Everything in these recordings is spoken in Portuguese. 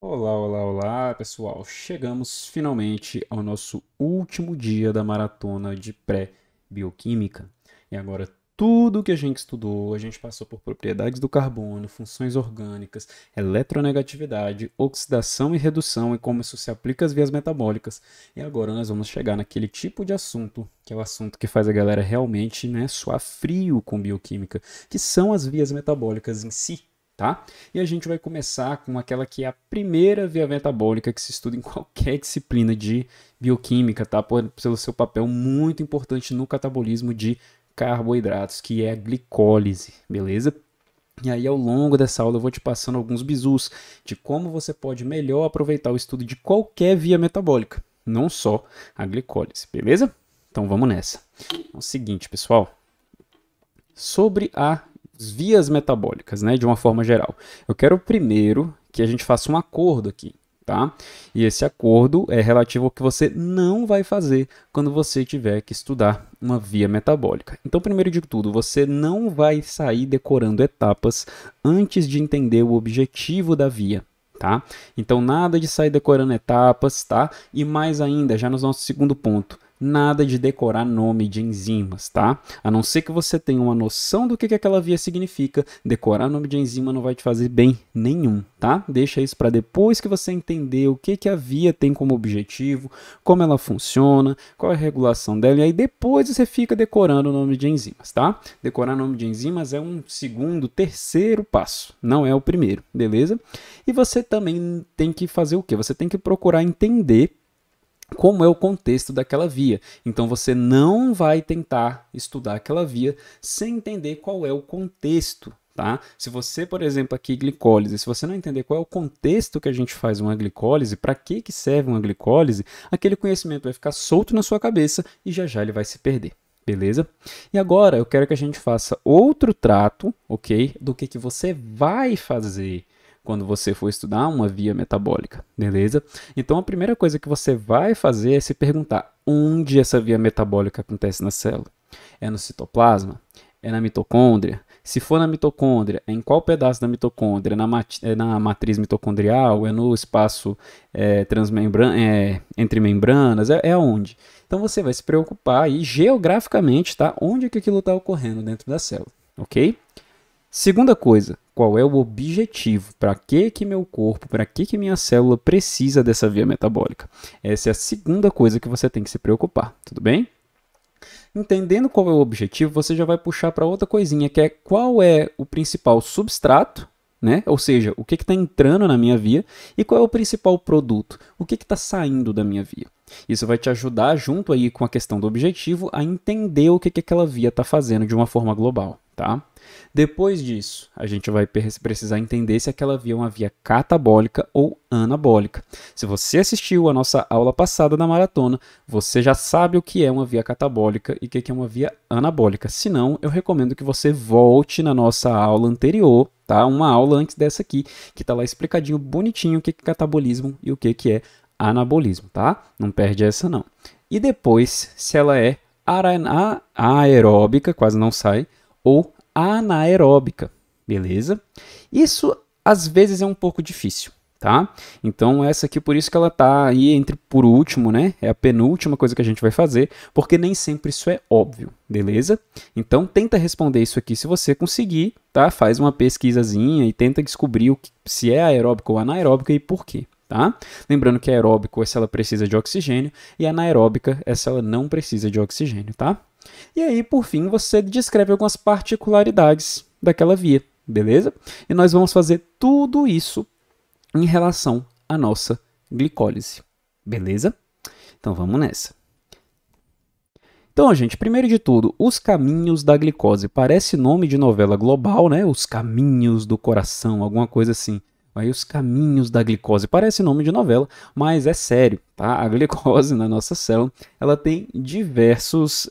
Olá, olá, olá, pessoal. Chegamos finalmente ao nosso último dia da maratona de pré-bioquímica. E agora, tudo que a gente estudou, a gente passou por propriedades do carbono, funções orgânicas, eletronegatividade, oxidação e redução e como isso se aplica às vias metabólicas. E agora nós vamos chegar naquele tipo de assunto, que é o assunto que faz a galera realmente, suar frio com bioquímica, que são as vias metabólicas em si. Tá? E a gente vai começar com aquela que é a primeira via metabólica que se estuda em qualquer disciplina de bioquímica, tá? Pelo seu papel muito importante no catabolismo de carboidratos, que é a glicólise, beleza? E aí, ao longo dessa aula, eu vou te passando alguns bizus de como você pode melhor aproveitar o estudo de qualquer via metabólica, não só a glicólise, beleza? Então vamos nessa. É o seguinte, pessoal, sobre as vias metabólicas, né, de uma forma geral. Eu quero primeiro que a gente faça um acordo aqui, tá? E esse acordo é relativo ao que você não vai fazer quando você tiver que estudar uma via metabólica. Então, primeiro de tudo, você não vai sair decorando etapas antes de entender o objetivo da via. Tá? Então, nada de sair decorando etapas, tá? E mais ainda, já no nosso segundo ponto, nada de decorar nome de enzimas, tá? A não ser que você tenha uma noção do que aquela via significa, decorar nome de enzima não vai te fazer bem nenhum, tá? Deixa isso para depois que você entender o que a via tem como objetivo, como ela funciona, qual é a regulação dela, e aí depois você fica decorando o nome de enzimas, tá? Decorar nome de enzimas é um segundo, terceiro passo, não é o primeiro, beleza? E você também tem que fazer o quê? Você tem que procurar entender como é o contexto daquela via. Então você não vai tentar estudar aquela via sem entender qual é o contexto. Tá? Se você, por exemplo, aqui glicólise, se você não entender qual é o contexto que a gente faz uma glicólise, para que serve uma glicólise, aquele conhecimento vai ficar solto na sua cabeça e já ele vai se perder. Beleza? E agora eu quero que a gente faça outro trato, ok? Do que você vai fazer quando você for estudar uma via metabólica, beleza? Então a primeira coisa que você vai fazer é se perguntar onde essa via metabólica acontece na célula. É no citoplasma? É na mitocôndria? Se for na mitocôndria, é em qual pedaço da mitocôndria? É na matriz mitocondrial? É no espaço entre membranas? É aonde? Então você vai se preocupar aí geograficamente, tá? Onde que aquilo está ocorrendo dentro da célula, ok? Segunda coisa, qual é o objetivo? Para que meu corpo, para que minha célula precisa dessa via metabólica? Essa é a segunda coisa que você tem que se preocupar, tudo bem? Entendendo qual é o objetivo, você já vai puxar para outra coisinha, que é qual é o principal substrato, né? Ou seja, o que está entrando na minha via e qual é o principal produto, o que está saindo da minha via. Isso vai te ajudar, junto aí com a questão do objetivo, a entender o que aquela via está fazendo de uma forma global, tá? Depois disso, a gente vai precisar entender se aquela via é uma via catabólica ou anabólica. Se você assistiu a nossa aula passada da maratona, você já sabe o que é uma via catabólica e o que é uma via anabólica. Se não, eu recomendo que você volte na nossa aula anterior, tá? Uma aula antes dessa aqui, que está lá explicadinho, bonitinho, o que é catabolismo e o que é anabolismo, tá? Não perde essa não. E depois, se ela é aeróbica, quase não sai, ou anaeróbica, beleza? Isso às vezes é um pouco difícil, tá? Então essa aqui, por isso que ela tá aí entre por último, né? É a penúltima coisa que a gente vai fazer, porque nem sempre isso é óbvio, beleza? Então tenta responder isso aqui se você conseguir, tá? Faz uma pesquisazinha e tenta descobrir se é aeróbica ou anaeróbica e por quê. Tá? Lembrando que aeróbico é se ela precisa de oxigênio e anaeróbica é se ela não precisa de oxigênio, tá? E aí, por fim, você descreve algumas particularidades daquela via, beleza? E nós vamos fazer tudo isso em relação à nossa glicólise, beleza? Então vamos nessa. Então, gente, primeiro de tudo, os caminhos da glicose. Parece nome de novela global, né? Os caminhos do coração, alguma coisa assim. Aí os caminhos da glicose, parece nome de novela, mas é sério, tá? A glicose na nossa célula, ela tem diversos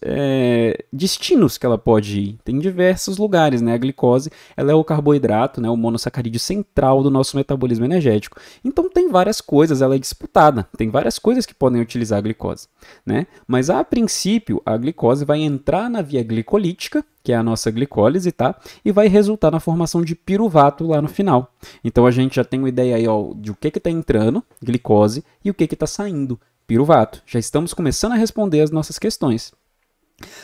destinos que ela pode ir, tem diversos lugares, né? A glicose, ela é o carboidrato, né? O monossacarídeo central do nosso metabolismo energético. Então tem várias coisas, ela é disputada, tem várias coisas que podem utilizar a glicose, né? Mas a princípio, a glicose vai entrar na via glicolítica, que é a nossa glicólise, tá? E vai resultar na formação de piruvato lá no final. Então a gente já tem uma ideia aí, ó, de o que está entrando, glicose, e o que está saindo, piruvato. Já estamos começando a responder as nossas questões.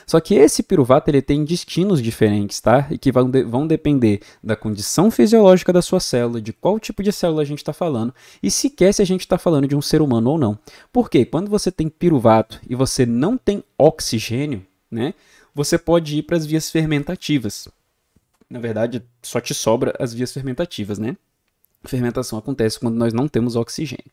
Só que esse piruvato ele tem destinos diferentes, tá? E que vão depender da condição fisiológica da sua célula, de qual tipo de célula a gente está falando, e sequer se a gente está falando de um ser humano ou não. Porque quando você tem piruvato e você não tem oxigênio, né? Você pode ir para as vias fermentativas. Na verdade, só te sobra as vias fermentativas, né? A fermentação acontece quando nós não temos oxigênio.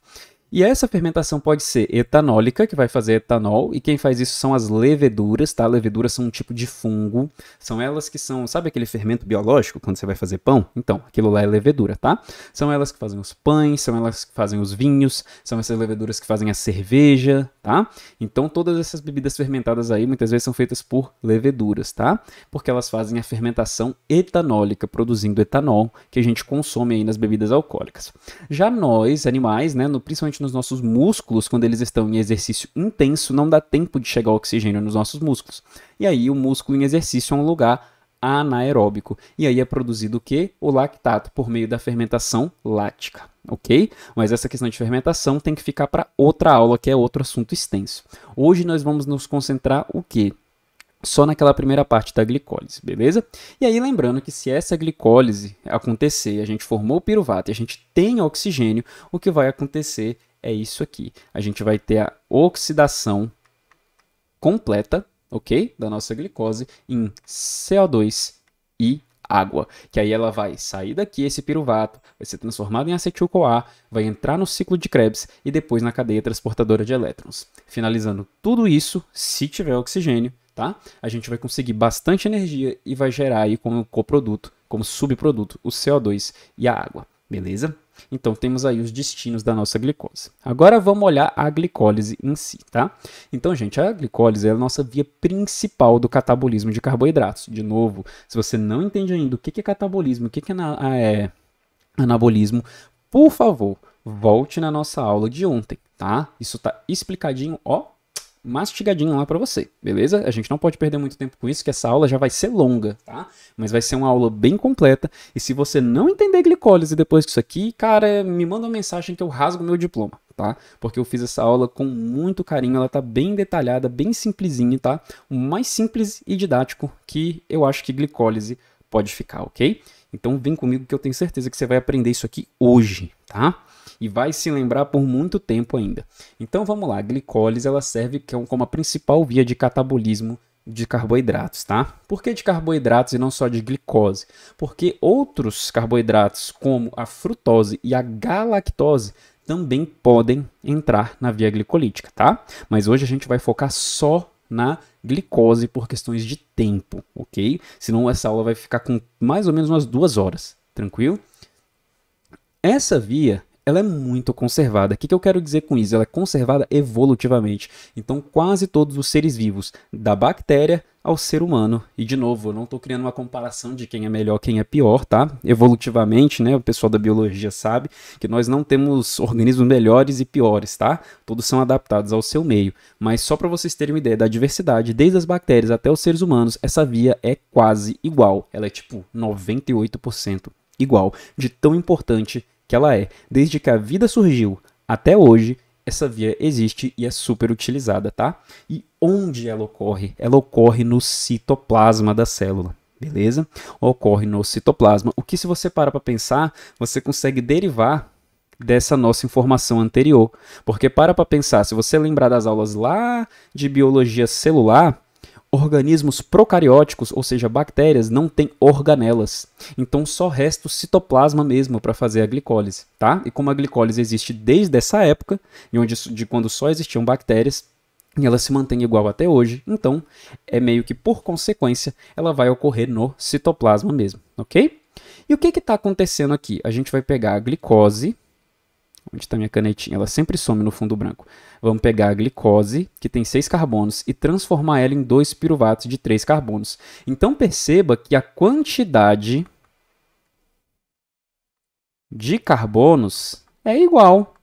E essa fermentação pode ser etanólica, que vai fazer etanol, e quem faz isso são as leveduras, tá? Leveduras são um tipo de fungo, são elas que são, sabe aquele fermento biológico quando você vai fazer pão? Então, aquilo lá é levedura, tá? São elas que fazem os pães, são elas que fazem os vinhos, são essas leveduras que fazem a cerveja, tá? Então, todas essas bebidas fermentadas aí, muitas vezes são feitas por leveduras, tá? Porque elas fazem a fermentação etanólica, produzindo etanol, que a gente consome aí nas bebidas alcoólicas. Já nós, animais, né, principalmente nos nossos músculos, quando eles estão em exercício intenso, não dá tempo de chegar oxigênio nos nossos músculos. E aí o músculo em exercício é um lugar anaeróbico. E aí é produzido o quê? O lactato, por meio da fermentação lática, ok? Mas essa questão de fermentação tem que ficar para outra aula, que é outro assunto extenso. Hoje nós vamos nos concentrar o quê? Só naquela primeira parte da glicólise, beleza? E aí lembrando que se essa glicólise acontecer, a gente formou o piruvato e a gente tem oxigênio, o que vai acontecer é isso aqui. A gente vai ter a oxidação completa, ok? Da nossa glicose em CO2 e água, que aí ela vai sair daqui, esse piruvato, vai ser transformado em acetil-CoA, vai entrar no ciclo de Krebs e depois na cadeia transportadora de elétrons. Finalizando tudo isso, se tiver oxigênio, tá? A gente vai conseguir bastante energia e vai gerar aí como coproduto, como subproduto, o CO2 e a água, beleza? Então temos aí os destinos da nossa glicose. Agora vamos olhar a glicólise em si, tá? Então, gente, a glicólise é a nossa via principal do catabolismo de carboidratos. De novo, se você não entende ainda o que é catabolismo, o que é anabolismo, por favor, volte na nossa aula de ontem, tá? Isso tá explicadinho, ó, mastigadinho lá para você, beleza? A gente não pode perder muito tempo com isso, que essa aula já vai ser longa, tá? Mas vai ser uma aula bem completa, e se você não entender glicólise depois disso aqui, cara, me manda uma mensagem que eu rasgo meu diploma, tá? Porque eu fiz essa aula com muito carinho, ela tá bem detalhada, bem simplesinha, tá? O mais simples e didático que eu acho que glicólise pode ficar, ok? Então vem comigo que eu tenho certeza que você vai aprender isso aqui hoje, tá? E vai se lembrar por muito tempo ainda. Então vamos lá, a glicólise ela serve como a principal via de catabolismo de carboidratos, tá? Por que de carboidratos e não só de glicose? Porque outros carboidratos, como a frutose e a galactose, também podem entrar na via glicolítica, tá? Mas hoje a gente vai focar só na glicose por questões de tempo, ok? Senão essa aula vai ficar com mais ou menos umas 2 horas, tranquilo? Essa via ela é muito conservada. O que eu quero dizer com isso? Ela é conservada evolutivamente. Então, quase todos os seres vivos, da bactéria ao ser humano. E, de novo, eu não estou criando uma comparação de quem é melhor, quem é pior, tá? Evolutivamente, né? O pessoal da biologia sabe que nós não temos organismos melhores e piores, tá? Todos são adaptados ao seu meio. Mas só para vocês terem uma ideia da diversidade, desde as bactérias até os seres humanos, essa via é quase igual. Ela é tipo 98% igual, de tão importante que ela é. Desde que a vida surgiu até hoje, essa via existe e é super utilizada, tá? E onde ela ocorre? Ela ocorre no citoplasma da célula, beleza? Ocorre no citoplasma. O que, se você parar para pensar, você consegue derivar dessa nossa informação anterior. Porque para pensar, se você lembrar das aulas lá de biologia celular, organismos procarióticos, ou seja, bactérias, não têm organelas. Então só resta o citoplasma mesmo para fazer a glicólise, tá? E como a glicólise existe desde essa época, de quando só existiam bactérias, e ela se mantém igual até hoje, então é meio que por consequência ela vai ocorrer no citoplasma mesmo, ok? E o que está acontecendo aqui? A gente vai pegar a glicose. Onde está minha canetinha? Ela sempre some no fundo branco. Vamos pegar a glicose, que tem 6 carbonos, e transformar ela em 2 piruvatos de 3 carbonos. Então perceba que a quantidade de carbonos é igual.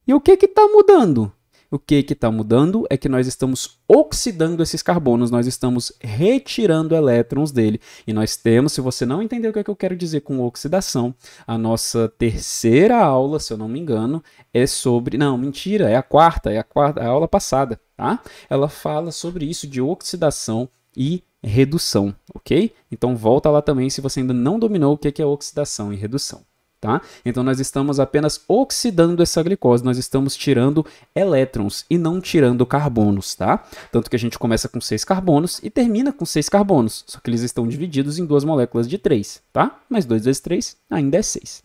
E o que está mudando? O que está mudando é que nós estamos oxidando esses carbonos, nós estamos retirando elétrons dele. E nós temos, se você não entendeu o que é que eu quero dizer com oxidação, a nossa terceira aula, se eu não me engano, é sobre... Não, mentira, é a quarta, a aula passada, tá? Ela fala sobre isso de oxidação e redução, ok? Então volta lá também se você ainda não dominou o que é oxidação e redução. Tá? Então nós estamos apenas oxidando essa glicose, nós estamos tirando elétrons e não tirando carbonos, tá? Tanto que a gente começa com 6 carbonos e termina com 6 carbonos, só que eles estão divididos em duas moléculas de 3, tá? Mas 2 vezes 3 ainda é 6.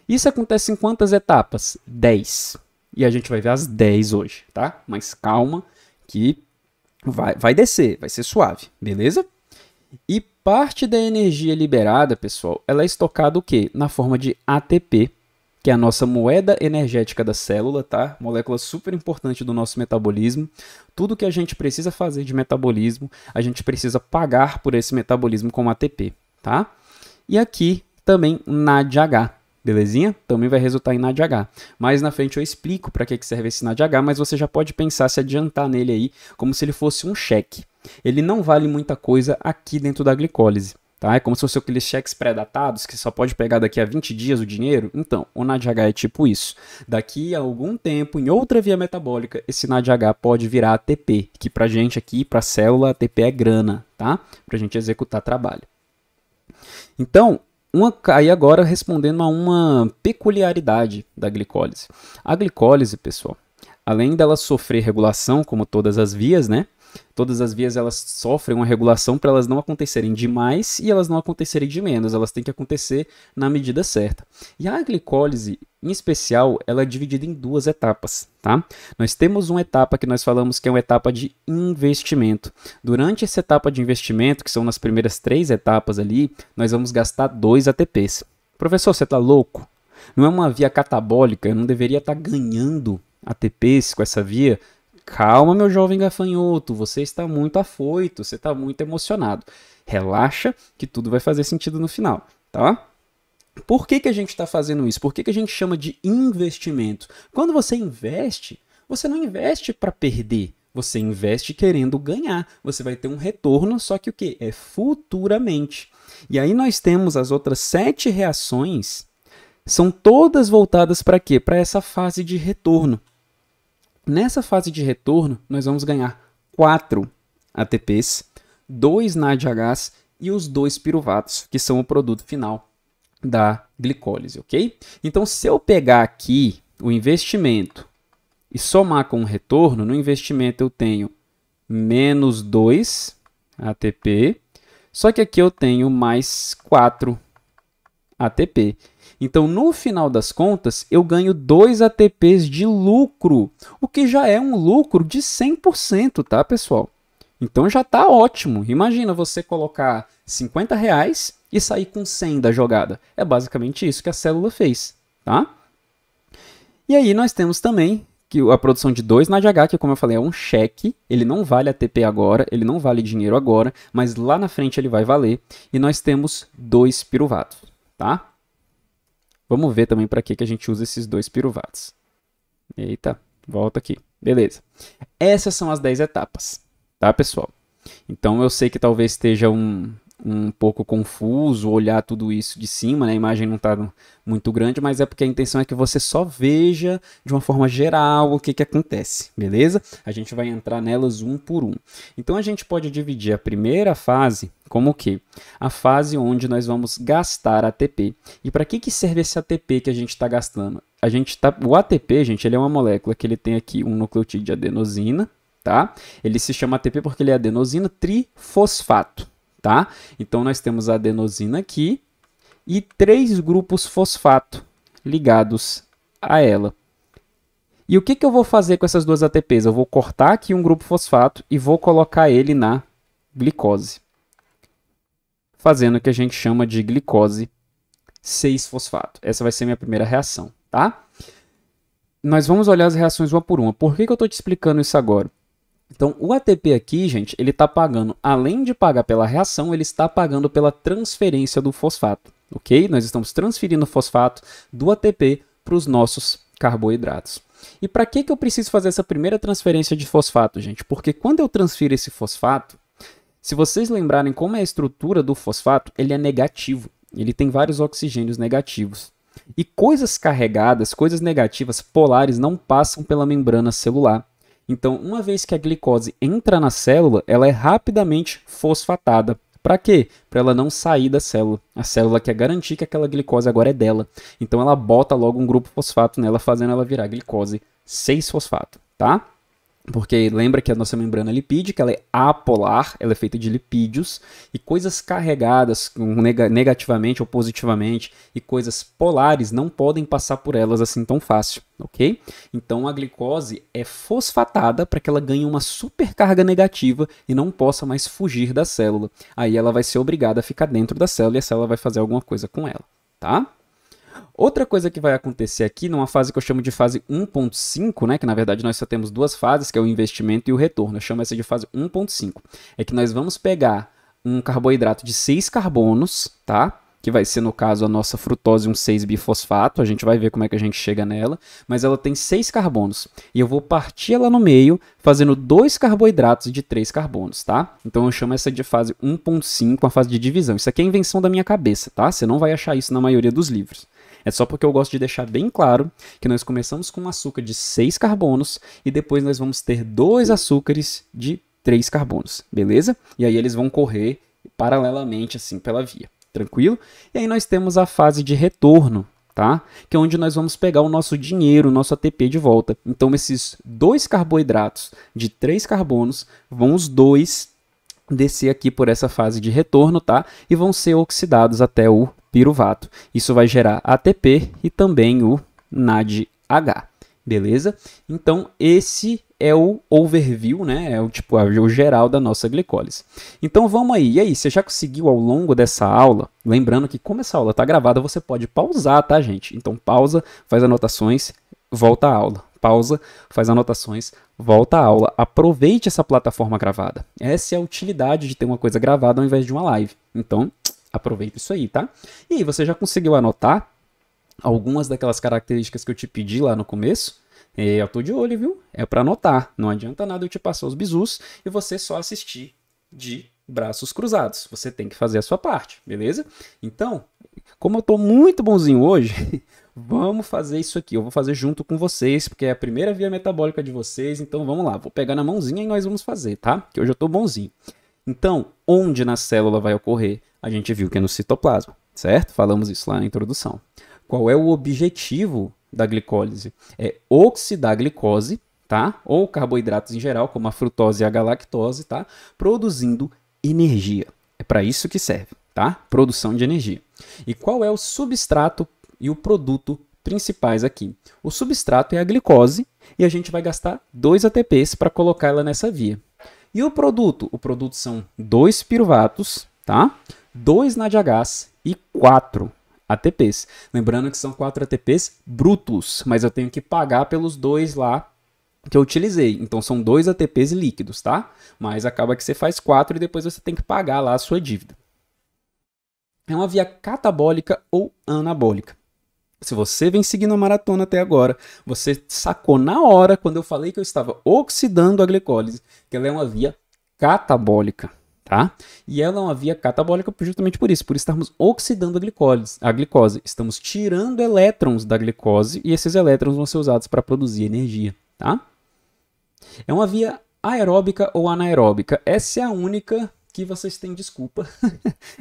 Isso acontece em quantas etapas? 10. E a gente vai ver as 10 hoje, tá? Mas calma que vai descer, vai ser suave, beleza? E parte da energia liberada, pessoal, ela é estocada o quê? Na forma de ATP, que é a nossa moeda energética da célula, tá? Molécula super importante do nosso metabolismo. Tudo que a gente precisa fazer de metabolismo, a gente precisa pagar por esse metabolismo com ATP, tá? E aqui também NADH, belezinha? Também vai resultar em NADH. Mais na frente eu explico para que serve esse NADH, mas você já pode pensar, se adiantar nele aí, como se ele fosse um cheque. Ele não vale muita coisa aqui dentro da glicólise, tá? É como se fosse aqueles cheques pré-datados que só pode pegar daqui a 20 dias o dinheiro. Então, o NADH é tipo isso. Daqui a algum tempo, em outra via metabólica, esse NADH pode virar ATP, que pra gente aqui, pra célula, ATP é grana, tá? Pra gente executar trabalho. Então, aí agora respondendo a uma peculiaridade da glicólise. A glicólise, pessoal, além dela sofrer regulação, como todas as vias, né? Todas as vias elas sofrem uma regulação para elas não acontecerem de mais e elas não acontecerem de menos. Elas têm que acontecer na medida certa. E a glicólise, em especial, ela é dividida em duas etapas, tá? Nós temos uma etapa que nós falamos que é uma etapa de investimento. Durante essa etapa de investimento, que são nas primeiras 3 etapas ali, nós vamos gastar 2 ATPs. Professor, você está louco? Não é uma via catabólica? Eu não deveria estar ganhando ATPs com essa via? Calma, meu jovem gafanhoto, você está muito afoito, você está muito emocionado. Relaxa que tudo vai fazer sentido no final, tá? Por que a gente está fazendo isso? Por que a gente chama de investimento? Quando você investe, você não investe para perder, você investe querendo ganhar. Você vai ter um retorno, só que o quê? É futuramente. E aí nós temos as outras 7 reações, são todas voltadas para quê? Para essa fase de retorno. Nessa fase de retorno, nós vamos ganhar 4 ATPs, 2 NADHs e os 2 piruvatos, que são o produto final da glicólise, ok? Então, se eu pegar aqui o investimento e somar com o retorno, no investimento eu tenho menos 2 ATP, só que aqui eu tenho mais 4 ATP. Então, no final das contas, eu ganho 2 ATPs de lucro, o que já é um lucro de 100%, tá, pessoal? Então, já está ótimo. Imagina você colocar R$50 e sair com 100 da jogada. É basicamente isso que a célula fez, tá? E aí, nós temos também que a produção de 2 NADH, que como eu falei, é um cheque. Ele não vale ATP agora, ele não vale dinheiro agora, mas lá na frente ele vai valer. E nós temos 2 piruvatos, tá? Vamos ver também para que a gente usa esses 2 piruvatos. Eita, volta aqui. Beleza. Essas são as 10 etapas, tá, pessoal? Então, eu sei que talvez esteja um pouco confuso olhar tudo isso de cima, né? A imagem não está muito grande, mas é porque a intenção é que você só veja de uma forma geral o que acontece, beleza? A gente vai entrar nelas um por um. Então, a gente pode dividir a primeira fase como o quê? A fase onde nós vamos gastar ATP. E para que serve esse ATP que a gente está gastando? O ATP, gente, ele é uma molécula que ele tem aqui um nucleotídeo de adenosina, tá? Ele se chama ATP porque ele é adenosina trifosfato, tá? Então, nós temos a adenosina aqui e 3 grupos fosfato ligados a ela. E o que eu vou fazer com essas 2 ATPs? Eu vou cortar aqui um grupo fosfato e vou colocar ele na glicose, fazendo o que a gente chama de glicose 6-fosfato. Essa vai ser minha primeira reação, tá? Nós vamos olhar as reações uma por uma. Por que eu estou te explicando isso agora? Então, o ATP aqui, gente, ele está pagando, além de pagar pela reação, ele está pagando pela transferência do fosfato, ok? Nós estamos transferindo o fosfato do ATP para os nossos carboidratos. E para que eu preciso fazer essa primeira transferência de fosfato, gente? Porque quando eu transfiro esse fosfato, se vocês lembrarem como é a estrutura do fosfato, ele é negativo. Ele tem vários oxigênios negativos. E coisas carregadas, coisas negativas, polares, não passam pela membrana celular. Então, uma vez que a glicose entra na célula, ela é rapidamente fosfatada. Para quê? Para ela não sair da célula. A célula quer garantir que aquela glicose agora é dela. Então, ela bota logo um grupo fosfato nela, fazendo ela virar glicose 6-fosfato, tá? Porque lembra que a nossa membrana lipídica ela é apolar, ela é feita de lipídios, e coisas carregadas negativamente ou positivamente e coisas polares não podem passar por elas assim tão fácil, ok? Então a glicose é fosfatada para que ela ganhe uma supercarga negativa e não possa mais fugir da célula. Aí ela vai ser obrigada a ficar dentro da célula e a célula vai fazer alguma coisa com ela, tá? Outra coisa que vai acontecer aqui, numa fase que eu chamo de fase 1.5, né, que na verdade nós só temos duas fases, que é o investimento e o retorno. Eu chamo essa de fase 1.5. É que nós vamos pegar um carboidrato de 6 carbonos, tá? Que vai ser, no caso, a nossa frutose 1,6-bifosfato. A gente vai ver como é que a gente chega nela. Mas ela tem 6 carbonos. E eu vou partir ela no meio, fazendo 2 carboidratos de 3 carbonos, tá? Então eu chamo essa de fase 1.5, a fase de divisão. Isso aqui é invenção da minha cabeça, tá? Você não vai achar isso na maioria dos livros. É só porque eu gosto de deixar bem claro que nós começamos com um açúcar de 6 carbonos e depois nós vamos ter 2 açúcares de 3 carbonos, beleza? E aí eles vão correr paralelamente assim pela via, tranquilo? E aí nós temos a fase de retorno, tá? Que é onde nós vamos pegar o nosso dinheiro, o nosso ATP de volta. Então esses 2 carboidratos de 3 carbonos vão os dois descer aqui por essa fase de retorno, tá? E vão ser oxidados até o piruvato. Isso vai gerar ATP e também o NADH, beleza? Então, esse é o overview, né? É o geral da nossa glicólise. Então, vamos aí. E aí, você já conseguiu ao longo dessa aula? Lembrando que como essa aula está gravada, você pode pausar, tá, gente? Então, pausa, faz anotações, volta à aula. Pausa, faz anotações, volta à aula. Aproveite essa plataforma gravada. Essa é a utilidade de ter uma coisa gravada ao invés de uma live. Então, aproveita isso aí, tá? E aí, você já conseguiu anotar algumas daquelas características que eu te pedi lá no começo? Eu tô de olho, viu? É para anotar. Não adianta nada eu te passar os bizus e você só assistir de braços cruzados. Você tem que fazer a sua parte, beleza? Então, como eu tô muito bonzinho hoje, vamos fazer isso aqui. Eu vou fazer junto com vocês, porque é a primeira via metabólica de vocês. Então, vamos lá. Vou pegar na mãozinha e nós vamos fazer, tá? Que hoje eu tô bonzinho. Então, onde na célula vai ocorrer? A gente viu que é no citoplasma, certo? Falamos isso lá na introdução. Qual é o objetivo da glicólise? É oxidar a glicose, tá? Ou carboidratos em geral, como a frutose e a galactose, tá? Produzindo energia. É para isso que serve, tá? Produção de energia. E qual é o substrato e o produto principais aqui? O substrato é a glicose e a gente vai gastar 2 ATPs para colocar ela nessa via. E o produto? O produto são 2 piruvatos, tá? 2 NADHs e 4 ATPs. Lembrando que são 4 ATPs brutos, mas eu tenho que pagar pelos 2 lá que eu utilizei. Então são 2 ATPs líquidos, tá? Mas acaba que você faz 4 e depois você tem que pagar lá a sua dívida. É uma via catabólica ou anabólica. Se você vem seguindo a maratona até agora, você sacou na hora, quando eu falei que eu estava oxidando a glicólise, que ela é uma via catabólica, tá? E ela é uma via catabólica justamente por estarmos oxidando a glicose. Estamos tirando elétrons da glicose e esses elétrons vão ser usados para produzir energia, tá? É uma via aeróbica ou anaeróbica. Essa é a única que vocês têm desculpa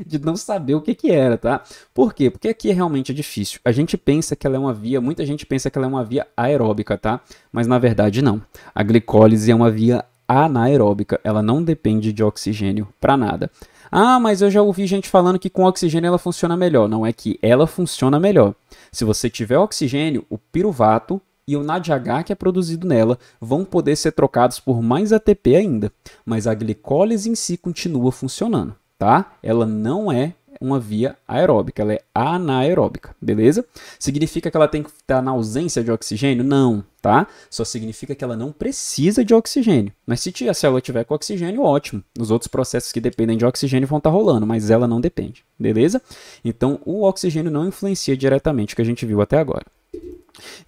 de não saber o que era, tá? Por quê? Porque aqui realmente é difícil. A gente pensa que ela é uma via, muita gente pensa que ela é uma via aeróbica, tá? Mas na verdade não. A glicólise é uma via anaeróbica, ela não depende de oxigênio para nada. Ah, mas eu já ouvi gente falando que com oxigênio ela funciona melhor. Não é que ela funciona melhor. Se você tiver oxigênio, o piruvato e o NADH que é produzido nela vão poder ser trocados por mais ATP ainda, mas a glicólise em si continua funcionando, tá? Ela não é uma via aeróbica, ela é anaeróbica, beleza? Significa que ela tem que estar na ausência de oxigênio? Não, tá? Só significa que ela não precisa de oxigênio. Mas se a célula tiver com oxigênio, ótimo. Os outros processos que dependem de oxigênio vão estar rolando, mas ela não depende, beleza? Então, o oxigênio não influencia diretamente o que a gente viu até agora.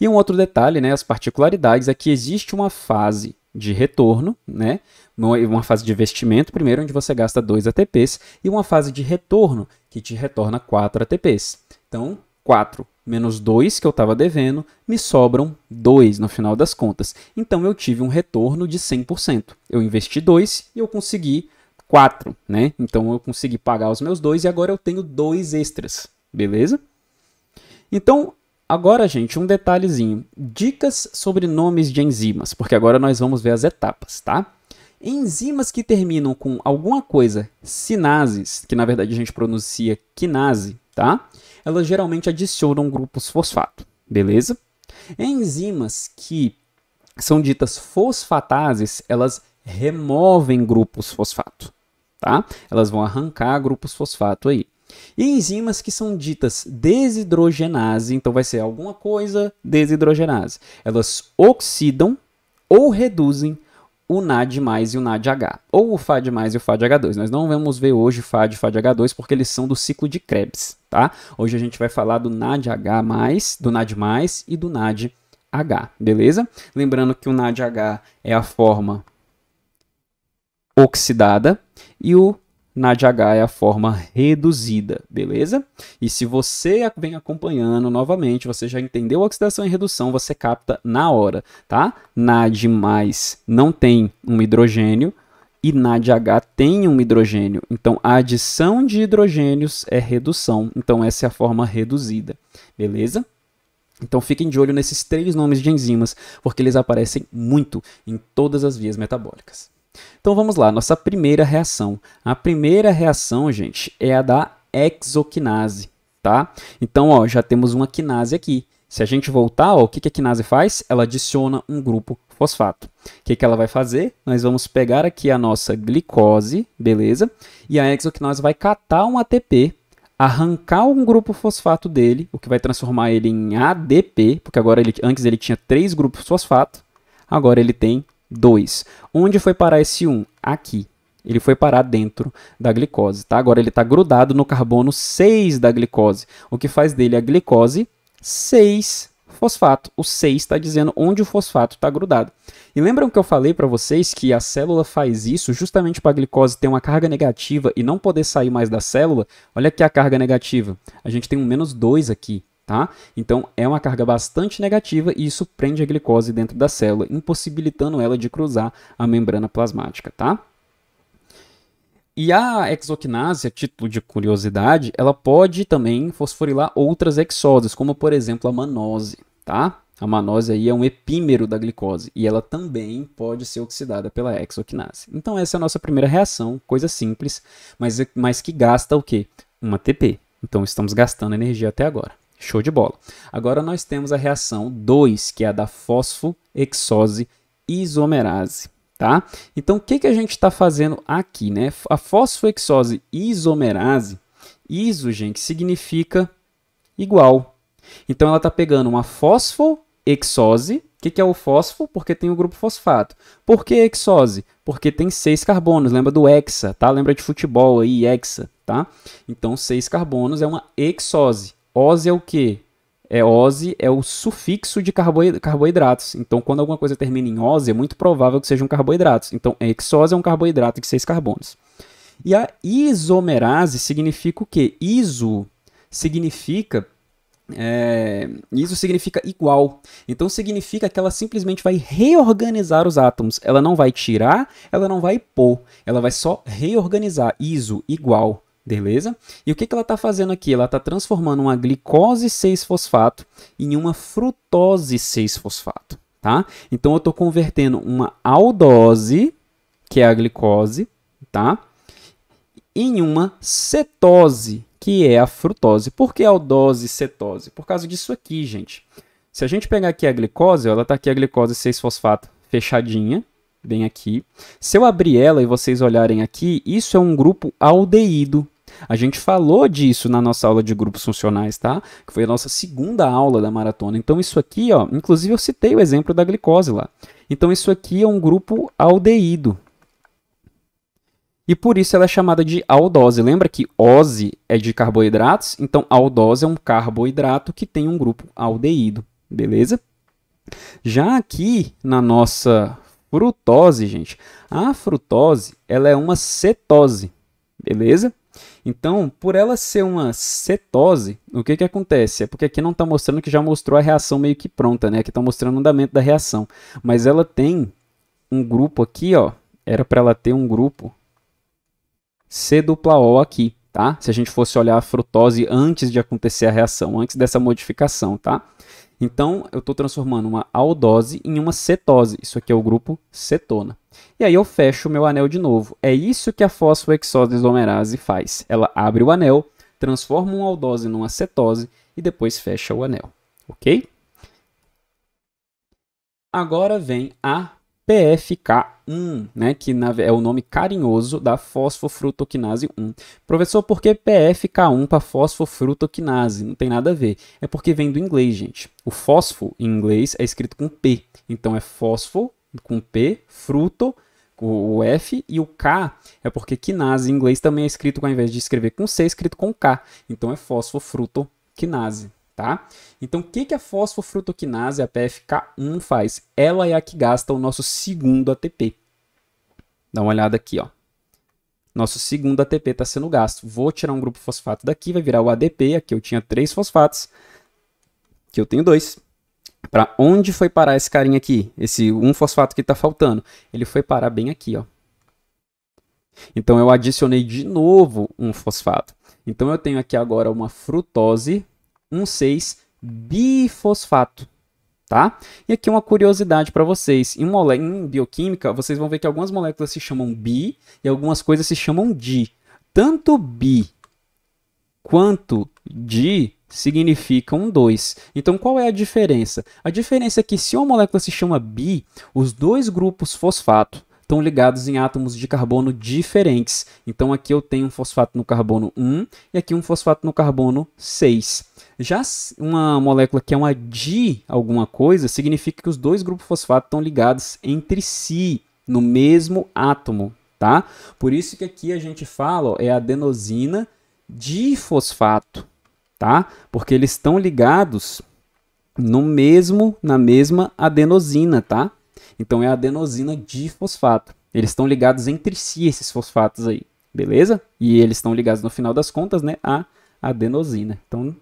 E um outro detalhe, né, as particularidades, é que existe uma fase de retorno, né, uma fase de investimento, primeiro, onde você gasta 2 ATPs, e uma fase de retorno, que te retorna 4 ATPs. Então, 4 menos 2 que eu estava devendo, me sobram 2 no final das contas. Então, eu tive um retorno de 100%. Eu investi 2 e eu consegui 4, né? Então, eu consegui pagar os meus 2 e agora eu tenho 2 extras, beleza? Então, agora, gente, um detalhezinho. Dicas sobre nomes de enzimas, porque agora nós vamos ver as etapas, tá? Enzimas que terminam com alguma coisa sinases, que na verdade a gente pronuncia quinase, tá? Elas geralmente adicionam grupos fosfato, beleza? Enzimas que são ditas fosfatases, elas removem grupos fosfato, tá? Elas vão arrancar grupos fosfato aí. E enzimas que são ditas desidrogenase, então vai ser alguma coisa desidrogenase. Elas oxidam ou reduzem o NAD+, e o NADH, ou o FAD+, e o FADH2. Nós não vamos ver hoje FAD e FADH2 porque eles são do ciclo de Krebs, tá? Hoje a gente vai falar do NADH+, do NAD+, e do NADH, beleza? Lembrando que o NADH é a forma oxidada e o NADH é a forma reduzida, beleza? E se você vem acompanhando novamente, você já entendeu oxidação e redução, você capta na hora, tá? NAD+ não tem um hidrogênio e NADH tem um hidrogênio. Então, a adição de hidrogênios é redução. Então, essa é a forma reduzida, beleza? Então, fiquem de olho nesses 3 nomes de enzimas, porque eles aparecem muito em todas as vias metabólicas. Então vamos lá, nossa primeira reação. A primeira reação, gente, é a da exoquinase, tá? Então, ó, já temos uma quinase aqui. Se a gente voltar, ó, o que a quinase faz? Ela adiciona um grupo fosfato. O que ela vai fazer? Nós vamos pegar aqui a nossa glicose, beleza? E a exoquinase vai catar um ATP, arrancar um grupo fosfato dele, o que vai transformar ele em ADP, porque agora antes ele tinha 3 grupos fosfato, agora ele tem 2. Onde foi parar esse 1? Aqui. Ele foi parar dentro da glicose, tá? Agora ele está grudado no carbono 6 da glicose, o que faz dele a glicose 6-fosfato. O 6 está dizendo onde o fosfato está grudado. E lembram que eu falei para vocês que a célula faz isso justamente para a glicose ter uma carga negativa e não poder sair mais da célula? Olha aqui a carga negativa. A gente tem um -2 aqui. Tá? Então, é uma carga bastante negativa e isso prende a glicose dentro da célula, impossibilitando ela de cruzar a membrana plasmática. Tá? E a exoquinase, a título de curiosidade, ela pode também fosforilar outras exoses, como por exemplo a manose. Tá? A manose aí é um epímero da glicose e ela também pode ser oxidada pela exoquinase. Então, essa é a nossa primeira reação, coisa simples, mas que gasta o quê? Um ATP. Então, estamos gastando energia até agora. Show de bola. Agora nós temos a reação 2, que é a da fosfoexose isomerase, tá? Então, o que a gente está fazendo aqui, né? A fosfoexose isomerase, iso, gente, significa igual. Então, ela está pegando uma fosfoexose. O que é o fósforo? Porque tem o grupo fosfato. Por que exose? Porque tem 6 carbonos. Lembra do hexa, tá? Lembra de futebol aí, hexa, tá? Então, 6 carbonos é uma exose. Ose é o quê? Ose é o sufixo de carboidratos. Então, quando alguma coisa termina em ose, é muito provável que sejam carboidratos. Então, exose é um carboidrato de 6 carbonos. E a isomerase significa o quê? Iso significa igual. Então, significa que ela simplesmente vai reorganizar os átomos. Ela não vai tirar, ela não vai pôr. Ela vai só reorganizar. Iso, igual. Beleza? E o que ela está fazendo aqui? Ela está transformando uma glicose 6-fosfato em uma frutose 6-fosfato. Tá? Então, eu estou convertendo uma aldose, que é a glicose, tá? Em uma cetose, que é a frutose. Por que aldose e cetose? Por causa disso aqui, gente. Se a gente pegar aqui a glicose, ela está aqui a glicose 6-fosfato fechadinha, bem aqui. Se eu abrir ela e vocês olharem aqui, isso é um grupo aldeído. A gente falou disso na nossa aula de grupos funcionais, tá? Que foi a nossa segunda aula da maratona. Então, isso aqui, ó, inclusive eu citei o exemplo da glicose lá. Então, isso aqui é um grupo aldeído. E por isso ela é chamada de aldose. Lembra que ose é de carboidratos? Então, aldose é um carboidrato que tem um grupo aldeído. beleza? Já aqui na nossa frutose, gente, a frutose ela é uma cetose, beleza? Então, por ela ser uma cetose, o que que acontece? É porque aqui não está mostrando que já mostrou a reação meio que pronta, né? Aqui está mostrando o andamento da reação. Mas ela tem um grupo aqui, ó. Era para ela ter um grupo C-O aqui, tá? Se a gente fosse olhar a frutose antes de acontecer a reação, antes dessa modificação, tá? Então, eu estou transformando uma aldose em uma cetose. Isso aqui é o grupo cetona. E aí eu fecho o meu anel de novo. É isso que a fosfoexodesomerase faz. Ela abre o anel, transforma uma aldose numa cetose e depois fecha o anel. Ok? Agora vem a PFK1, né, que é o nome carinhoso da fosfofrutoquinase 1. Professor, por que PFK1 para fosfofrutoquinase? Não tem nada a ver. É porque vem do inglês, gente. O fosfo, em inglês, é escrito com P. Então, é fosfo com P, fruto, o F, e o K é porque quinase, em inglês, também é escrito, ao invés de escrever com C, é escrito com K. Então, é fosfofrutoquinase. Tá? Então, o que a fosfofrutoquinase, a PFK1, faz? Ela é a que gasta o nosso segundo ATP. Dá uma olhada aqui, ó. Nosso segundo ATP está sendo gasto. Vou tirar um grupo fosfato daqui, vai virar o ADP. Aqui eu tinha 3 fosfatos. Aqui eu tenho 2. Para onde foi parar esse carinha aqui? Esse um fosfato que está faltando? Ele foi parar bem aqui, ó. Então, eu adicionei de novo um fosfato. Então, eu tenho aqui agora uma frutose 1,6-bifosfato, tá? E aqui uma curiosidade para vocês. Em bioquímica, vocês vão ver que algumas moléculas se chamam bi e algumas coisas se chamam di. Tanto bi quanto di significam 2. Então, qual é a diferença? A diferença é que se uma molécula se chama bi, os dois grupos fosfato estão ligados em átomos de carbono diferentes. Então, aqui eu tenho um fosfato no carbono 1 e aqui um fosfato no carbono 6. Já uma molécula que é uma di alguma coisa, significa que os dois grupos fosfato estão ligados entre si, no mesmo átomo, tá? Por isso que aqui a gente fala, ó, é adenosina difosfato, tá? Porque eles estão ligados na mesma adenosina, tá? Então, é a adenosina difosfato. Eles estão ligados entre si, esses fosfatos aí, beleza? E eles estão ligados, no final das contas, né, à adenosina. Então,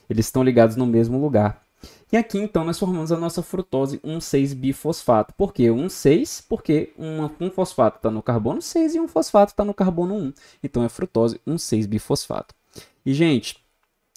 eles estão ligados no mesmo lugar. E aqui, então, nós formamos a nossa frutose 1,6-bifosfato. Por quê? 1,6 porque um fosfato está no carbono 6 e um fosfato está no carbono 1. Então, é frutose 1,6-bifosfato. E, gente,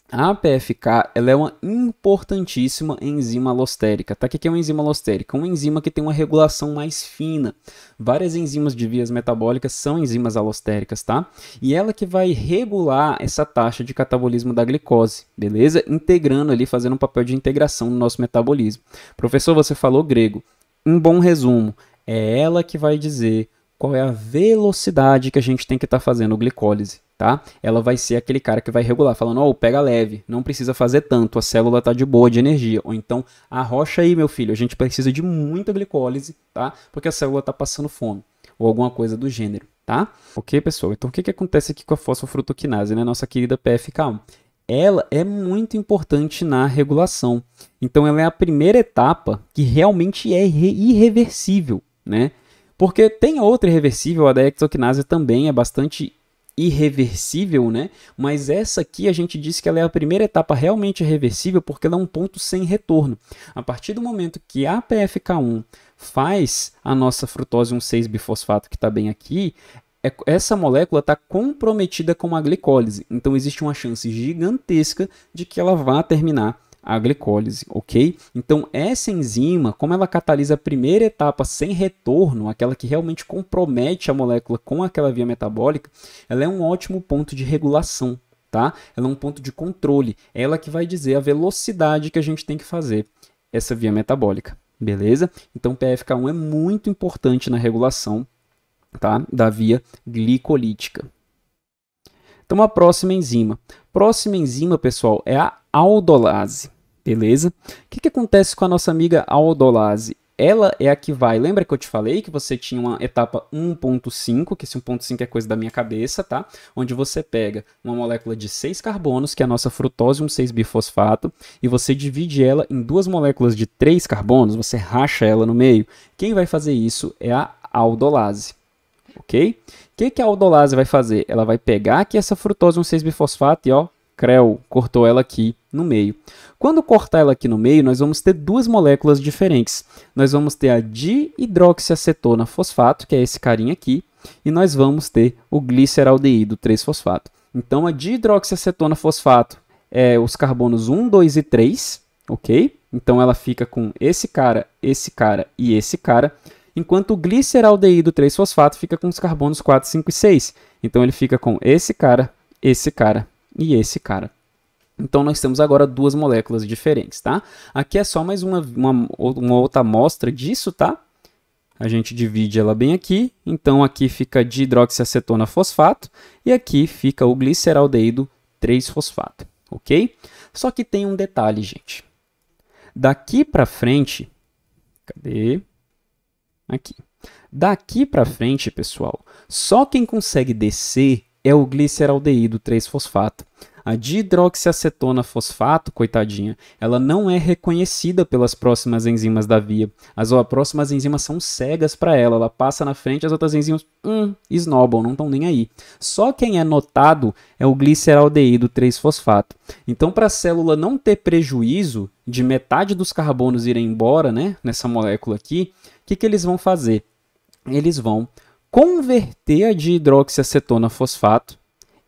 a PFK ela é uma importantíssima enzima alostérica. Tá? O que é uma enzima alostérica? Uma enzima que tem uma regulação mais fina. Várias enzimas de vias metabólicas são enzimas alostéricas, tá? E ela que vai regular essa taxa de catabolismo da glicose, beleza? Integrando ali, fazendo um papel de integração no nosso metabolismo. Professor, você falou grego. Um bom resumo, é ela que vai dizer qual é a velocidade que a gente tem que estar fazendo glicólise. Tá? Ela vai ser aquele cara que vai regular, falando, ó, pega leve, não precisa fazer tanto, a célula tá de boa de energia. Ou então, arrocha aí, meu filho, a gente precisa de muita glicólise, tá? Porque a célula tá passando fome, ou alguma coisa do gênero, tá? Ok, pessoal? Então, o que acontece aqui com a fosfofrutoquinase, né? Nossa querida PFK1. Ela é muito importante na regulação. Então, ela é a primeira etapa que realmente é irreversível, né? Porque tem outra irreversível, a da hexoquinase também é bastante irreversível, né? Mas essa aqui a gente disse que ela é a primeira etapa realmente irreversível porque ela é um ponto sem retorno. A partir do momento que a PFK1 faz a nossa frutose 1,6-bifosfato, que está bem aqui, essa molécula está comprometida com a glicólise. Então, existe uma chance gigantesca de que ela vá terminar a glicólise, ok? Então, essa enzima, como ela catalisa a primeira etapa sem retorno, aquela que realmente compromete a molécula com aquela via metabólica, ela é um ótimo ponto de regulação, tá? Ela é um ponto de controle. Ela que vai dizer a velocidade que a gente tem que fazer essa via metabólica, beleza? Então, PFK1 é muito importante na regulação, tá? Da via glicolítica. Então, a próxima enzima. Próxima enzima, pessoal, é a aldolase. Beleza? O que acontece com a nossa amiga aldolase? ela é a que vai... Lembra que eu te falei que você tinha uma etapa 1.5, que esse 1.5 é coisa da minha cabeça, tá? Onde você pega uma molécula de 6 carbonos, que é a nossa frutose 1,6-bifosfato, e você divide ela em duas moléculas de 3 carbonos, você racha ela no meio. Quem vai fazer isso é a aldolase, ok? O que a aldolase vai fazer? Ela vai pegar aqui essa frutose 1,6-bifosfato e, ó, creu, cortou ela aqui no meio. Quando cortar ela aqui no meio, nós vamos ter duas moléculas diferentes. Nós vamos ter a dihidroxiacetona fosfato, que é esse carinha aqui, e nós vamos ter o gliceraldeído 3-fosfato. Então, a dihidroxiacetona fosfato é os carbonos 1, 2 e 3, ok? Então, ela fica com esse cara e esse cara, enquanto o gliceraldeído 3-fosfato fica com os carbonos 4, 5 e 6. Então, ele fica com esse cara e esse cara. Então, nós temos agora duas moléculas diferentes, tá? Aqui é só mais uma outra amostra disso, tá? A gente divide ela bem aqui. Então, aqui fica dihidroxiacetona fosfato e aqui fica o gliceraldeído 3-fosfato, ok? Só que tem um detalhe, gente. Daqui para frente... Cadê? Aqui. Daqui para frente, pessoal, só quem consegue descer é o gliceraldeído 3-fosfato. A dihidroxiacetona fosfato, coitadinha, ela não é reconhecida pelas próximas enzimas da via. As próximas enzimas são cegas para ela. Ela passa na frente, as outras enzimas esnobam, não estão nem aí. Só quem é notado é o gliceraldeído 3-fosfato. Então, para a célula não ter prejuízo de metade dos carbonos irem embora, né, nessa molécula aqui, o que eles vão fazer? Eles vão converter a dihidroxiacetona fosfato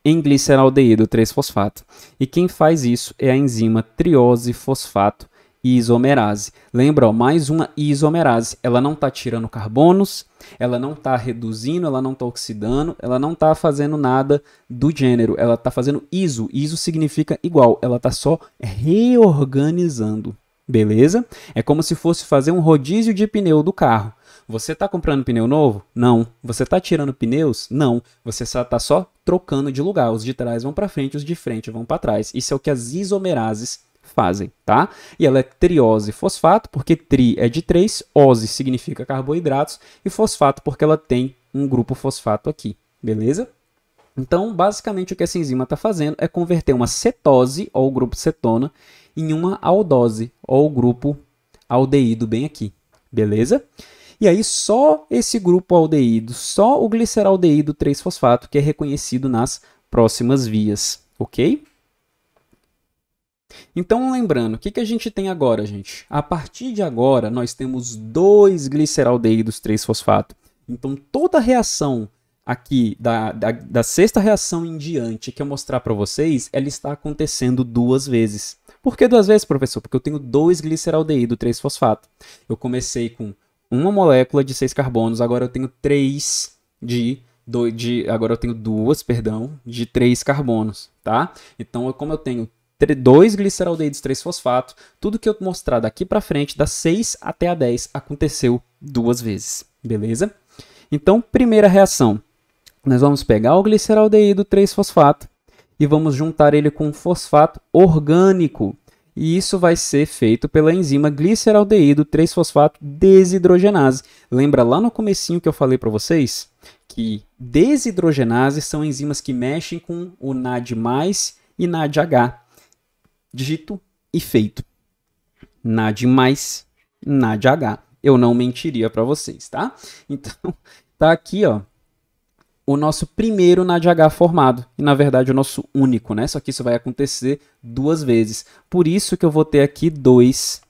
em gliceraldeído 3-fosfato. E quem faz isso é a enzima triose-fosfato isomerase. Lembra, ó, mais uma isomerase. Ela não está tirando carbonos, ela não está reduzindo, ela não está oxidando, ela não está fazendo nada do gênero. Ela está fazendo iso. Iso significa igual. Ela está só reorganizando. Beleza? É como se fosse fazer um rodízio de pneu do carro. Você está comprando pneu novo? Não. Você está tirando pneus? Não. Você está só trocando de lugar. Os de trás vão para frente, os de frente vão para trás. Isso é o que as isomerases fazem, tá? E ela é triose-fosfato, porque tri é de 3, ose significa carboidratos, e fosfato porque ela tem um grupo fosfato aqui, beleza? Então, basicamente, o que essa enzima está fazendo é converter uma cetose, ou o grupo cetona, em uma aldose, ou o grupo aldeído bem aqui, beleza? E aí, só esse grupo aldeído, só o gliceraldeído 3-fosfato, que é reconhecido nas próximas vias, ok? Então, lembrando, o que a gente tem agora, gente? A partir de agora, nós temos dois gliceraldeídos 3-fosfato. Então, toda reação aqui, da sexta reação em diante, que eu mostrar para vocês, ela está acontecendo duas vezes. Por que duas vezes, professor? Porque eu tenho dois gliceraldeído 3-fosfato. Eu comecei com uma molécula de 6 carbonos, agora eu tenho agora eu tenho duas, perdão, de 3 carbonos, tá? Então, como eu tenho dois gliceraldeídos 3-fosfato, tudo que eu mostrar daqui para frente, das 6 até a 10, aconteceu duas vezes, beleza? Então, primeira reação, nós vamos pegar o gliceraldeído 3-fosfato e vamos juntar ele com um fosfato orgânico. E isso vai ser feito pela enzima gliceraldeído 3-fosfato desidrogenase. Lembra lá no comecinho que eu falei para vocês? Que desidrogenases são enzimas que mexem com o NAD+, e NADH. Dito e feito. NAD+, NADH. Eu não mentiria para vocês, tá? Então, tá aqui, ó, o nosso primeiro NADH formado. E, na verdade, o nosso único, né? Só que isso vai acontecer duas vezes. Por isso que eu vou ter aqui dois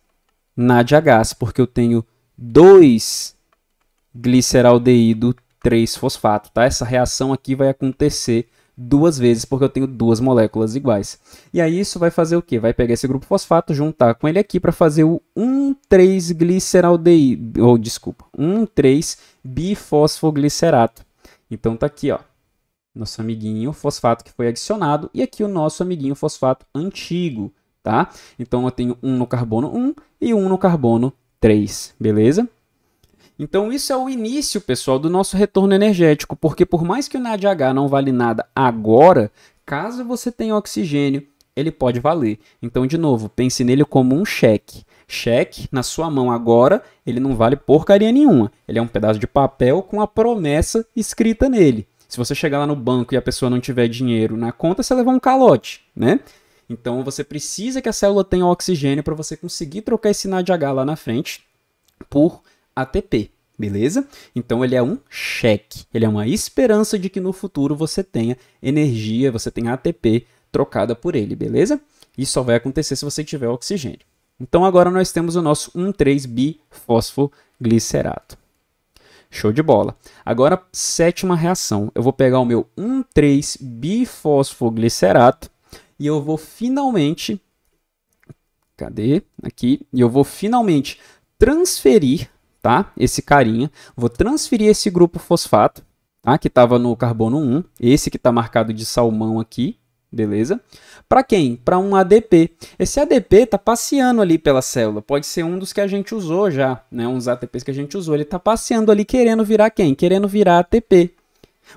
NADHs, porque eu tenho dois gliceraldeído 3-fosfato, tá? Essa reação aqui vai acontecer duas vezes, porque eu tenho duas moléculas iguais. E aí isso vai fazer o quê? Vai pegar esse grupo fosfato, juntar com ele aqui para fazer o 1,3-gliceraldeído, ou desculpa, 1,3-bifosfoglicerato. Então tá aqui, ó, nosso amiguinho fosfato que foi adicionado e aqui o nosso amiguinho fosfato antigo, tá? Então eu tenho um no carbono 1 e um no carbono 3, beleza? Então, isso é o início, pessoal, do nosso retorno energético, porque por mais que o NADH não vale nada agora, caso você tenha oxigênio ele pode valer. Então, de novo, pense nele como um cheque. Cheque, na sua mão agora, ele não vale porcaria nenhuma. Ele é um pedaço de papel com a promessa escrita nele. Se você chegar lá no banco e a pessoa não tiver dinheiro na conta, você leva um calote, né? Então, você precisa que a célula tenha oxigênio para você conseguir trocar esse NADH lá na frente por ATP, beleza? Então, ele é um cheque. Ele é uma esperança de que no futuro você tenha energia, você tenha ATP trocada por ele, beleza? Isso só vai acontecer se você tiver oxigênio. Então, agora nós temos o nosso 1,3-bifosfoglicerato. Show de bola. Agora, sétima reação. Eu vou pegar o meu 1,3-bifosfoglicerato e eu vou finalmente... Cadê? Aqui. E eu vou finalmente transferir, tá? Esse carinha. Vou transferir esse grupo fosfato, tá? Que estava no carbono 1. Esse que está marcado de salmão aqui. Beleza? Para quem? Para um ADP. Esse ADP está passeando ali pela célula. Pode ser um dos que a gente usou já, né? Uns ATPs que a gente usou. Ele está passeando ali querendo virar quem? Querendo virar ATP.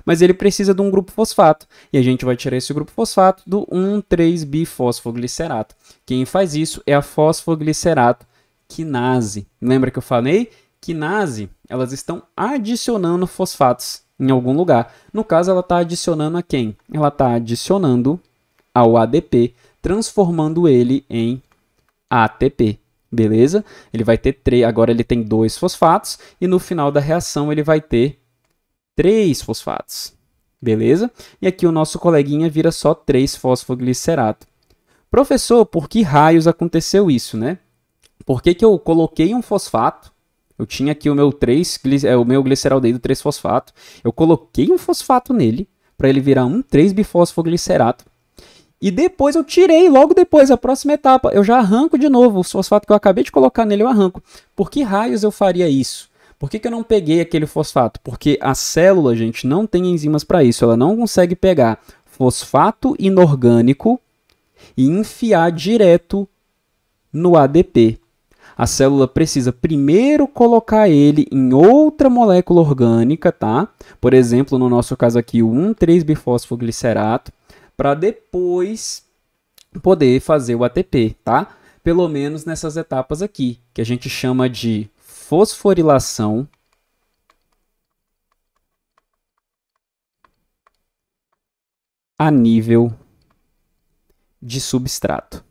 Mas ele precisa de um grupo fosfato. E a gente vai tirar esse grupo fosfato do 1,3-bifosfoglicerato. Quem faz isso é a fosfoglicerato quinase. Lembra que eu falei? Quinase, elas estão adicionando fosfatos em algum lugar. No caso, ela está adicionando a quem? Ela está adicionando ao ADP, transformando ele em ATP. Beleza? Ele vai ter agora ele tem 2 fosfatos e no final da reação ele vai ter 3 fosfatos. Beleza? E aqui o nosso coleguinha vira só 3-fosfoglicerato. Professor, por que raios aconteceu isso, né? Por que eu coloquei um fosfato? Eu tinha aqui o meu gliceraldeído 3-fosfato. Eu coloquei um fosfato nele para ele virar 1,3-bifosfoglicerato. E depois eu tirei, logo depois, a próxima etapa. Eu já arranco de novo. O fosfato que eu acabei de colocar nele, eu arranco. Por que raios eu faria isso? Por que eu não peguei aquele fosfato? Porque a célula, gente, não tem enzimas para isso. Ela não consegue pegar fosfato inorgânico e enfiar direto no ADP. A célula precisa primeiro colocar ele em outra molécula orgânica, tá? Por exemplo, no nosso caso aqui, o 1,3-bifosfoglicerato, para depois poder fazer o ATP, tá? Pelo menos nessas etapas aqui, que a gente chama de fosforilação a nível de substrato.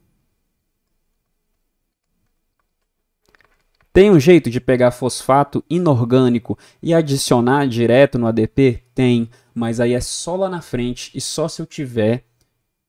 Tem um jeito de pegar fosfato inorgânico e adicionar direto no ADP? Tem, mas aí é só lá na frente e só se eu tiver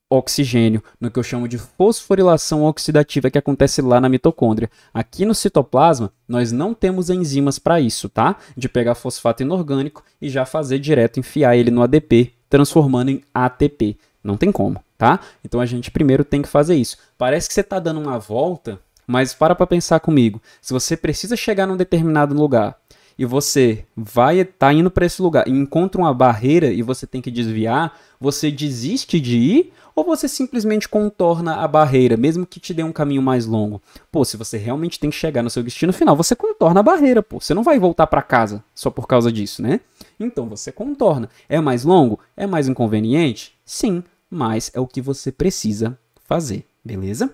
oxigênio, no que eu chamo de fosforilação oxidativa que acontece lá na mitocôndria. Aqui no citoplasma, nós não temos enzimas para isso, tá? De pegar fosfato inorgânico e já fazer direto, enfiar ele no ADP, transformando em ATP. Não tem como, tá? Então a gente primeiro tem que fazer isso. Parece que você está dando uma volta, mas para pensar comigo. Se você precisa chegar num determinado lugar e você vai estar indo para esse lugar e encontra uma barreira e você tem que desviar, você desiste de ir ou você simplesmente contorna a barreira, mesmo que te dê um caminho mais longo? Pô, se você realmente tem que chegar no seu destino final, você contorna a barreira, pô. Você não vai voltar para casa só por causa disso, né? Então você contorna. É mais longo? É mais inconveniente? Sim, mas é o que você precisa fazer, beleza?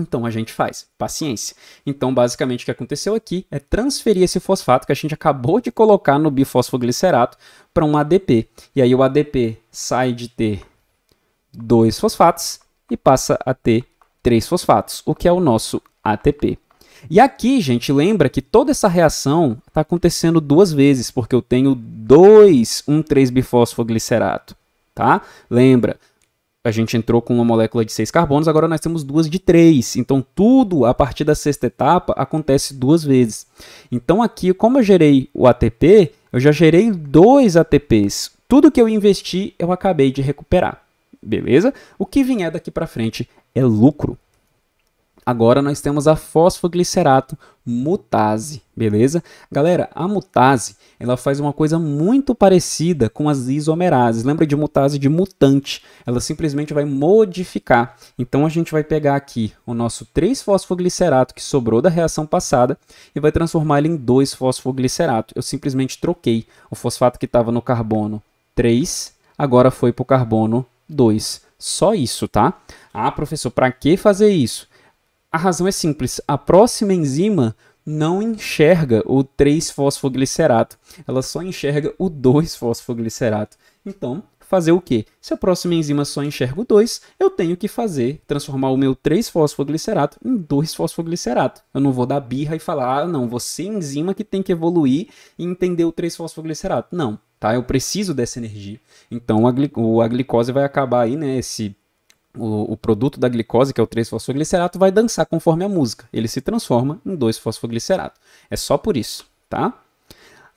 Então a gente faz, paciência. Então basicamente o que aconteceu aqui é transferir esse fosfato que a gente acabou de colocar no bifosfoglicerato para um ADP. E aí o ADP sai de ter 2 fosfatos e passa a ter 3 fosfatos, o que é o nosso ATP. E aqui, gente, lembra que toda essa reação está acontecendo 2 vezes, porque eu tenho 2 1,3-bifosfoglicerato, tá? Lembra? A gente entrou com uma molécula de 6 carbonos, agora nós temos 2 de 3. Então, tudo a partir da 6ª etapa acontece 2 vezes. Então, aqui, como eu gerei o ATP, eu já gerei 2 ATPs. Tudo que eu investi, eu acabei de recuperar. Beleza? O que vier daqui para frente é lucro. Agora nós temos a fosfoglicerato mutase, beleza? Galera, a mutase, ela faz uma coisa muito parecida com as isomerases. Lembra de mutase de mutante? Ela simplesmente vai modificar. Então a gente vai pegar aqui o nosso 3-fosfoglicerato que sobrou da reação passada e vai transformar ele em 2-fosfoglicerato. Eu simplesmente troquei o fosfato que estava no carbono 3, agora foi para o carbono 2. Só isso, tá? Ah, professor, para que fazer isso? A razão é simples. A próxima enzima não enxerga o 3-fosfoglicerato. Ela só enxerga o 2-fosfoglicerato. Então, fazer o quê? Se a próxima enzima só enxerga o 2, eu tenho que transformar o meu 3-fosfoglicerato em 2-fosfoglicerato. Eu não vou dar birra e falar, não, você enzima que tem que evoluir e entender o 3-fosfoglicerato. Não, tá? Eu preciso dessa energia. Então, a glicose vai acabar aí, né, o produto da glicose, que é o 3-fosfoglicerato, vai dançar conforme a música. Ele se transforma em 2-fosfoglicerato. É só por isso, tá?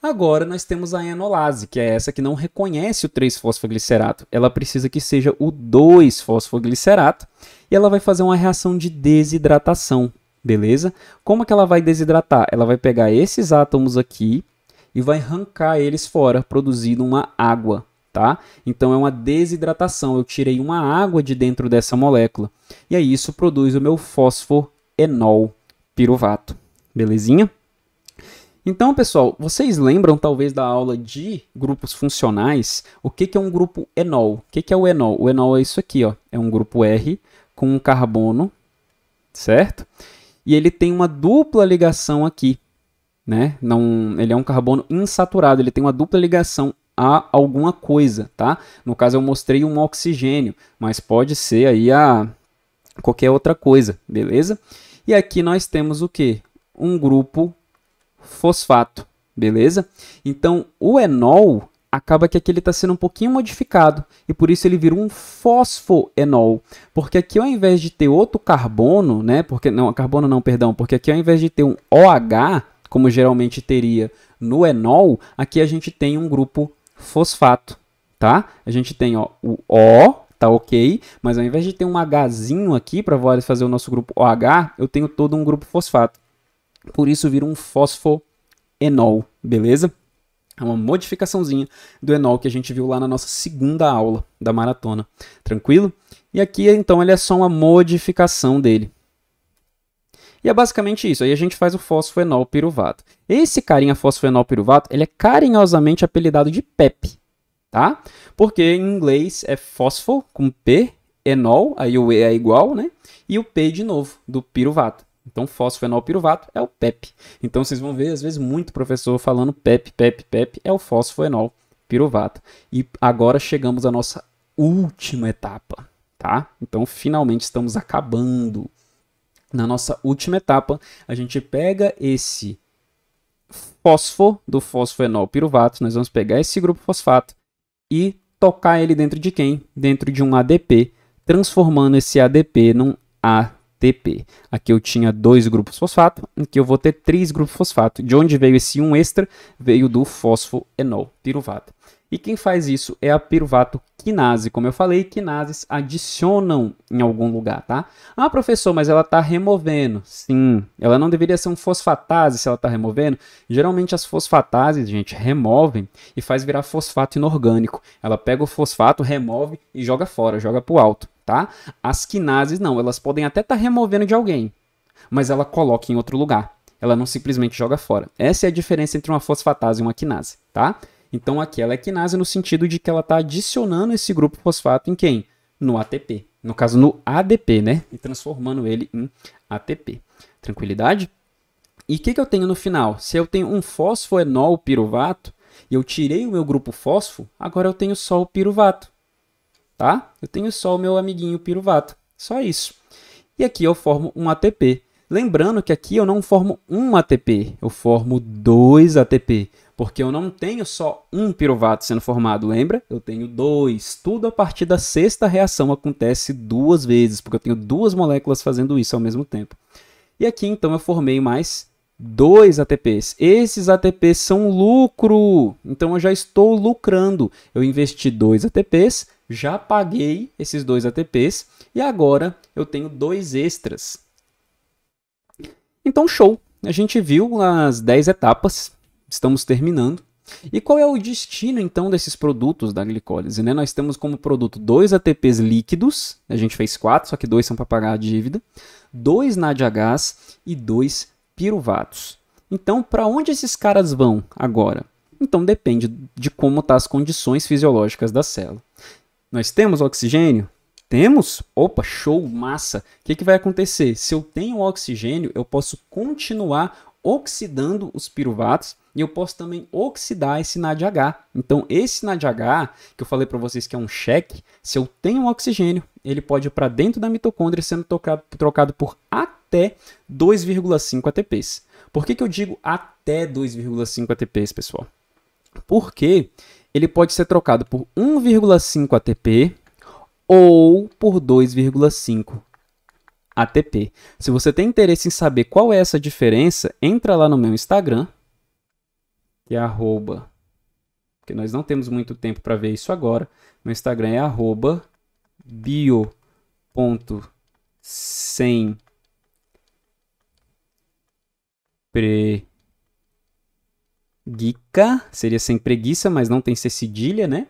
Agora nós temos a enolase, que é essa que não reconhece o 3-fosfoglicerato. Ela precisa que seja o 2-fosfoglicerato e ela vai fazer uma reação de desidratação, beleza? Como é que ela vai desidratar? Ela vai pegar esses átomos aqui e vai arrancar eles fora, produzindo uma água, tá? Então é uma desidratação. Eu tirei uma água de dentro dessa molécula. E aí isso produz o meu fosfoenol piruvato. Belezinha? Então, pessoal, vocês lembram talvez da aula de grupos funcionais? O que é um grupo enol? O que é o enol? O enol é isso aqui, ó. É um grupo R com um carbono, certo? E ele tem uma dupla ligação aqui, né? Não, ele é um carbono insaturado, ele tem uma dupla ligação a alguma coisa, tá? No caso eu mostrei um oxigênio, mas pode ser aí a qualquer outra coisa, beleza? E aqui nós temos o quê? Um grupo fosfato, beleza? Então o enol acaba que aqui ele está sendo um pouquinho modificado e por isso ele vira um fosfoenol, porque aqui ao invés de ter outro carbono, né? Porque não, carbono não, perdão, porque aqui ao invés de ter um OH, como geralmente teria no enol, aqui a gente tem um grupo fosfato, tá? A gente tem ó, o O, tá ok, mas ao invés de ter um Hzinho aqui para fazer o nosso grupo OH, eu tenho todo um grupo fosfato. Por isso vira um fosfoenol, beleza? É uma modificaçãozinha do enol que a gente viu lá na nossa segunda aula da maratona, tranquilo? E aqui então ele é só uma modificação dele. E é basicamente isso, aí a gente faz o fosfoenol piruvato. Esse carinha fosfoenol piruvato, ele é carinhosamente apelidado de PEP, tá? Porque em inglês é fosfo com P, enol, aí o E é igual, né? E o P de novo, do piruvato. Então, fosfoenol piruvato é o PEP. Então, vocês vão ver, às vezes, muito professor falando PEP, PEP, PEP, é o fosfoenol piruvato. E agora chegamos à nossa última etapa, tá? Então, finalmente estamos acabando. Na nossa última etapa, a gente pega esse fósforo do fosfoenol piruvato, nós vamos pegar esse grupo fosfato e tocar ele dentro de quem? Dentro de um ADP, transformando esse ADP num ATP. Aqui eu tinha 2 grupos fosfato, aqui eu vou ter 3 grupos fosfato. De onde veio esse 1 extra? Veio do fosfoenol piruvato. E quem faz isso é a piruvato quinase. Como eu falei, quinases adicionam em algum lugar, tá? Ah, professor, mas ela está removendo. Sim, ela não deveria ser um fosfatase se ela está removendo. Geralmente as fosfatases, gente, removem e faz virar fosfato inorgânico. Ela pega o fosfato, remove e joga fora, joga para o alto, tá? As quinases não, elas podem até estar removendo de alguém, mas ela coloca em outro lugar. Ela não simplesmente joga fora. Essa é a diferença entre uma fosfatase e uma quinase, tá? Então aqui ela é quinase no sentido de que ela está adicionando esse grupo fosfato em quem? No ATP. No caso, no ADP, né? E transformando ele em ATP. Tranquilidade? E o que eu tenho no final? Se eu tenho um fosfoenol piruvato e eu tirei o meu grupo fosfo, agora eu tenho só o piruvato. Tá? Eu tenho só o meu amiguinho piruvato. Só isso. E aqui eu formo um ATP. Lembrando que aqui eu não formo um ATP, eu formo 2 ATP. Porque eu não tenho só um piruvato sendo formado, lembra? Eu tenho 2. Tudo a partir da 6ª reação acontece 2 vezes, porque eu tenho 2 moléculas fazendo isso ao mesmo tempo. E aqui, então, eu formei mais 2 ATPs. Esses ATPs são lucro, então eu já estou lucrando. Eu investi 2 ATPs, já paguei esses 2 ATPs, e agora eu tenho 2 extras. Então, show! A gente viu as 10 etapas. Estamos terminando. E qual é o destino, então, desses produtos da glicólise? Né? Nós temos como produto 2 ATPs líquidos, a gente fez 4, só que 2 são para pagar a dívida, 2 NADH e 2 piruvatos. Então, para onde esses caras vão agora? Então, depende de como estão as condições fisiológicas da célula. Nós temos oxigênio? Temos? Opa, show, massa. O que vai acontecer? Se eu tenho oxigênio, eu posso continuar oxidando os piruvatos e eu posso também oxidar esse NADH. Então, esse NADH, que eu falei para vocês que é um cheque, se eu tenho oxigênio, ele pode ir para dentro da mitocôndria sendo trocado por até 2,5 ATPs. Por que eu digo até 2,5 ATPs, pessoal? Porque ele pode ser trocado por 1,5 ATP ou por 2,5 ATP. Se você tem interesse em saber qual é essa diferença, entra lá no meu Instagram, que é arroba, porque nós não temos muito tempo para ver isso agora. Meu Instagram é arroba bio.sempreguiça, seria sem preguiça, mas não tem C cedilha, né?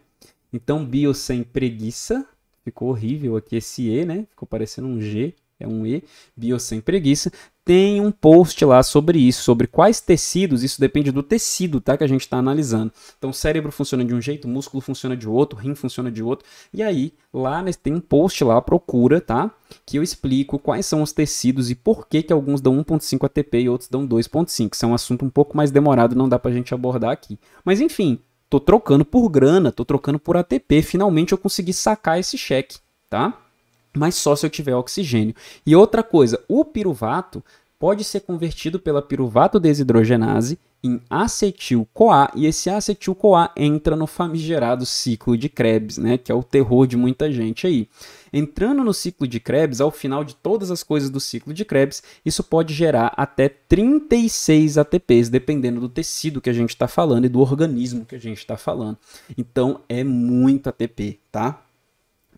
Então, bio sem preguiça. Ficou horrível aqui esse E, né? Ficou parecendo um G, é um E. Bio sem preguiça. Tem um post lá sobre isso, sobre quais tecidos, isso depende do tecido, tá? Que a gente está analisando. Então, o cérebro funciona de um jeito, o músculo funciona de outro, o rim funciona de outro. E aí, lá tem um post lá, procura, tá? Que eu explico quais são os tecidos e por que alguns dão 1,5 ATP e outros dão 2,5. Isso é um assunto um pouco mais demorado, não dá pra gente abordar aqui. Mas, enfim, tô trocando por grana, tô trocando por ATP. Finalmente eu consegui sacar esse cheque, tá? Mas só se eu tiver oxigênio. E outra coisa, o piruvato pode ser convertido pela piruvato desidrogenase em acetil-CoA, e esse acetil-CoA entra no famigerado ciclo de Krebs, né, que é o terror de muita gente aí. Entrando no ciclo de Krebs, ao final de todas as coisas do ciclo de Krebs, isso pode gerar até 36 ATPs, dependendo do tecido que a gente está falando e do organismo que a gente está falando. Então, é muito ATP, tá?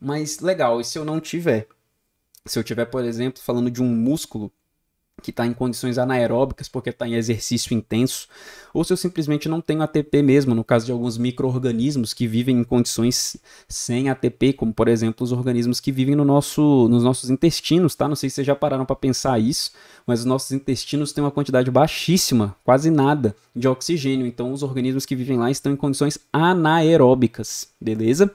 Mas legal, e se eu não tiver? Se eu tiver, por exemplo, falando de um músculo que está em condições anaeróbicas porque está em exercício intenso, ou se eu simplesmente não tenho ATP mesmo, no caso de alguns micro-organismos que vivem em condições sem ATP, como por exemplo os organismos que vivem nos nossos intestinos, tá? Não sei se vocês já pararam para pensar isso, mas os nossos intestinos têm uma quantidade baixíssima, quase nada, de oxigênio, então os organismos que vivem lá estão em condições anaeróbicas, beleza?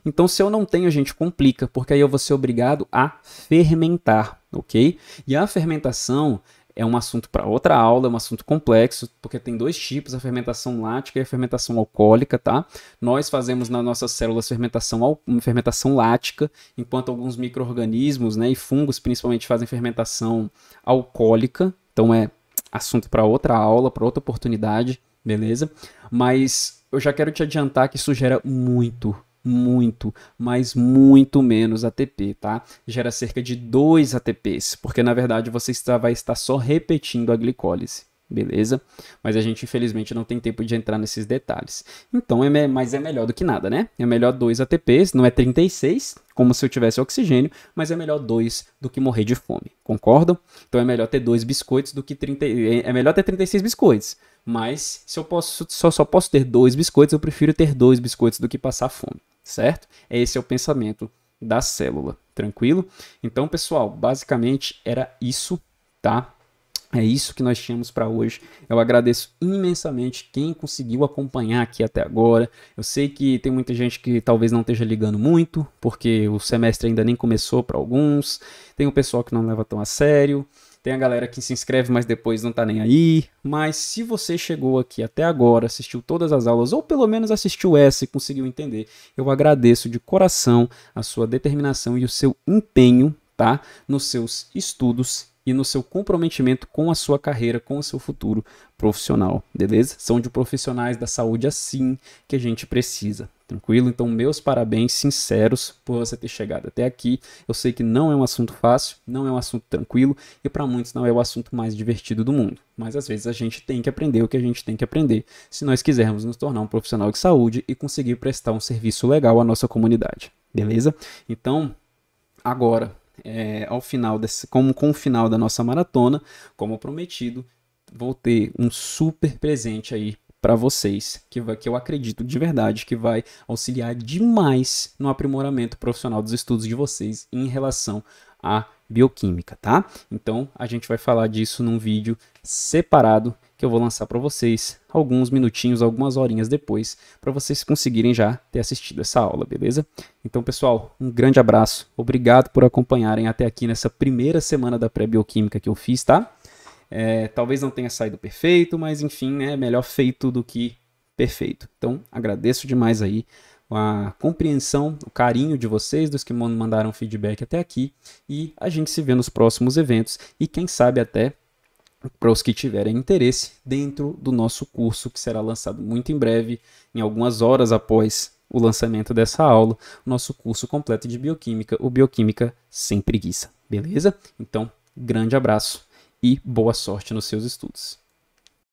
Então, se eu não tenho, a gente complica, porque aí eu vou ser obrigado a fermentar, ok? E a fermentação é um assunto para outra aula, é um assunto complexo, porque tem dois tipos, a fermentação lática e a fermentação alcoólica, tá? Nós fazemos nas nossas células fermentação lática, enquanto alguns micro-organismos, né, e fungos principalmente fazem fermentação alcoólica, então é assunto para outra aula, para outra oportunidade, beleza? Mas eu já quero te adiantar que isso gera muito, mas muito menos ATP, tá? Gera cerca de 2 ATPs, porque na verdade você vai estar só repetindo a glicólise, beleza? Mas a gente infelizmente não tem tempo de entrar nesses detalhes. Então, mas é melhor do que nada, né? É melhor 2 ATPs, não é 36, como se eu tivesse oxigênio, mas é melhor 2 do que morrer de fome, concordam? Então é melhor ter 2 biscoitos do que 30, é melhor ter 36 biscoitos. Mas se eu só posso ter 2 biscoitos, eu prefiro ter 2 biscoitos do que passar fome, certo? Esse é o pensamento da célula, tranquilo? Então, pessoal, basicamente era isso, tá? É isso que nós tínhamos para hoje. Eu agradeço imensamente quem conseguiu acompanhar aqui até agora. Eu sei que tem muita gente que talvez não esteja ligando muito, porque o semestre ainda nem começou para alguns. Tem o pessoal que não leva tão a sério. Tem a galera que se inscreve, mas depois não tá nem aí. Mas se você chegou aqui até agora, assistiu todas as aulas, ou pelo menos assistiu essa e conseguiu entender, eu agradeço de coração a sua determinação e o seu empenho, tá? Nos seus estudos e no seu comprometimento com a sua carreira, com o seu futuro profissional, beleza? São de profissionais da saúde assim que a gente precisa, tranquilo? Então, meus parabéns sinceros por você ter chegado até aqui. Eu sei que não é um assunto fácil, não é um assunto tranquilo e para muitos não é o assunto mais divertido do mundo. Mas às vezes a gente tem que aprender o que a gente tem que aprender se nós quisermos nos tornar um profissional de saúde e conseguir prestar um serviço legal à nossa comunidade, beleza? Então, agora, ao final com o final da nossa maratona, como prometido, vou ter um super presente aí para vocês, que eu acredito de verdade que vai auxiliar demais no aprimoramento profissional dos estudos de vocês em relação à bioquímica, tá? Então, a gente vai falar disso num vídeo separado que eu vou lançar para vocês alguns minutinhos, algumas horinhas depois, para vocês conseguirem já ter assistido essa aula, beleza? Então, pessoal, um grande abraço. Obrigado por acompanharem até aqui nessa primeira semana da pré-bioquímica que eu fiz, tá? Talvez não tenha saído perfeito, mas enfim, né, melhor feito do que perfeito. Então, agradeço demais aí a compreensão, o carinho de vocês, dos que mandaram feedback até aqui, e a gente se vê nos próximos eventos e quem sabe até para os que tiverem interesse dentro do nosso curso, que será lançado muito em breve, em algumas horas após o lançamento dessa aula, o nosso curso completo de bioquímica, o Bioquímica Sem Preguiça, beleza? Então, grande abraço e boa sorte nos seus estudos.